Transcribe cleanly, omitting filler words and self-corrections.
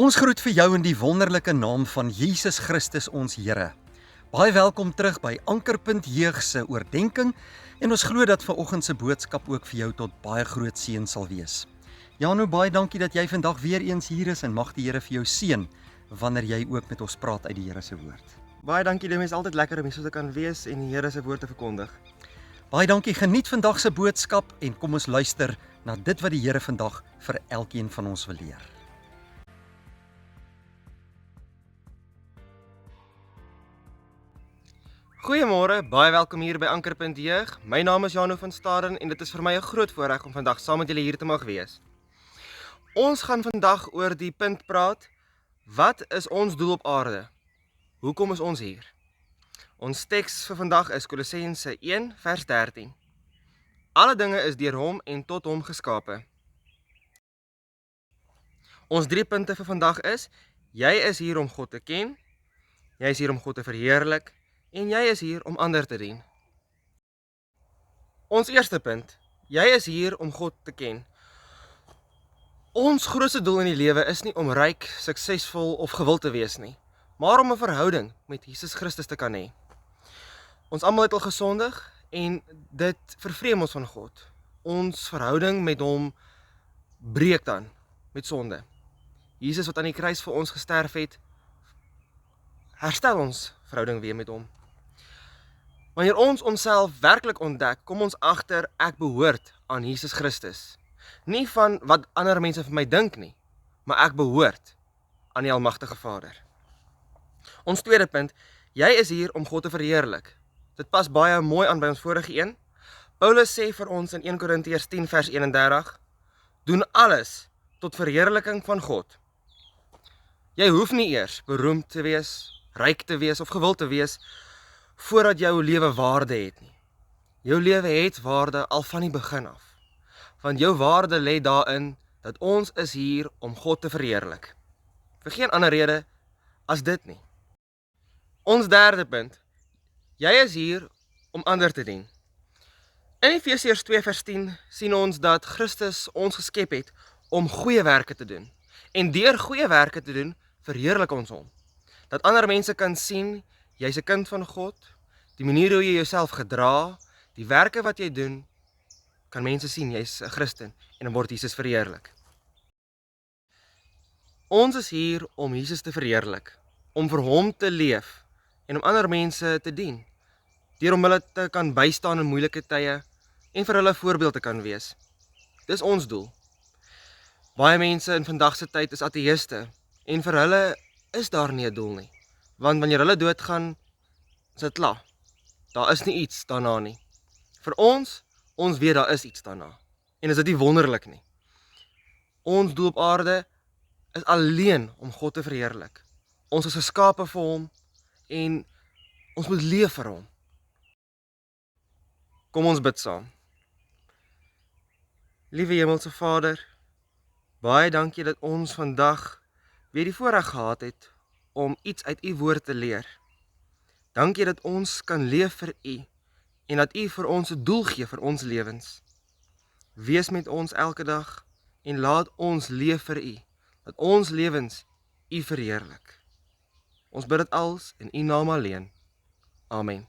Ons groet vir jou in die wonderlike naam van Jesus Christus ons Here. Baie welkom terug by Ankerpunt Jeug se oordeenking en ons glo dat vanoggend se boodskap ook vir jou tot baie groot seën sal wees. Jano, baie dankie dat jy vandag weer eens hier is en mag die Here vir jou seën wanneer jy ook met ons praat uit die Here se woord. Baie dankie, dit is altyd lekker om hier so te kan wees en die Here se woord te verkondig. Baie dankie, geniet vandag se boodskap en kom ons luister na dit wat die Here vandag vir elkeen van ons wil leer. Goeiemôre, baie welkom hier by Ankerpunt Jeug. My naam is Jano van Staden en dit is vir my 'n groot voorreg om vandag saam met julle hier te mag wees. Ons gaan vandag oor die punt praat: wat is ons doel op aarde? Hoekom is ons hier? Ons teks vir vandag is Kolossense 1 vers 13. Alle dinge is deur hom en tot hom geskape. Ons 3 punte vir vandag is: jy is hier om God te ken, jy is hier om God te verheerlik en jy is hier om ander te dien. Ons eerste punt: jy is hier om God te ken. Ons grootste doel in die lewe is nie om ryk, suksesvol of gewild te wees nie, maar om 'n verhouding met Jesus Christus te kan hê. Ons almal het al gesondig en dit vervreem ons van God. Ons verhouding met hom breek dan met sonde. Jesus wat aan die kruis vir ons gesterf het, herstel ons verhouding weer met hom. Wanneer ons onsself werklik ontdek, kom ons agter ek behoort aan Jesus Christus. Nie van wat ander mense vir my dink nie, maar ek behoort aan die Almagtige Vader. Ons tweede punt: jy is hier om God te verheerlik. Dit pas baie mooi aan by ons vorige een. Paulus sê vir ons in 1 Korintiërs 10 vers 31: doen alles tot verheerliking van God. Jy hoef nie eers beroemd te wees, ryk te wees of gewild te wees voordat jou lewe waarde het nie. Jou lewe het waarde al van die begin af. Want jou waarde lê daarin dat ons is hier om God te verheerlik. Vir geen ander rede as dit nie. Ons derde punt: jy is hier om ander te dien. In Efesiërs 2 vers 10 sien ons dat Christus ons geskep het om goeie werke te doen. En deur goeie werke te doen, verheerlik ons hom. Dat ander mense kan sien, jy's 'n kind van God, die manier hoe jy jouself gedra, die werke wat jy doen, kan mense sien, jy's 'n Christen en dan word Jesus verheerlik. Ons is hier om Jesus te verheerlik, om vir hom te leef en om ander mense te dien, deur om hulle te kan bystaan in moeilike tye en vir hulle 'n voorbeeld te kan wees. Dis ons doel. Baie mense in vandag se tyd is ateïste en vir hulle is daar nie 'n doel nie, want wanneer hulle doodgaan, is dit klaar. Daar is nie iets daarna nie. Vir ons weet daar is iets daarna. En is dit nie wonderlik nie? Ons doel op aarde is alleen om God te verheerlik. Ons is geskape vir hom en ons moet leef vir hom. Kom ons bid saam. Liewe Hemelse Vader, baie dankie dat ons vandag weer die voorreg gehad het om iets uit u woord te leer. Dankie dat ons kan leef vir u en dat u vir ons 'n doel gee vir ons lewens. Wees met ons elke dag en laat ons leef vir u, dat ons lewens u verheerlik. Ons bid dit alles in u naam alleen. Amen.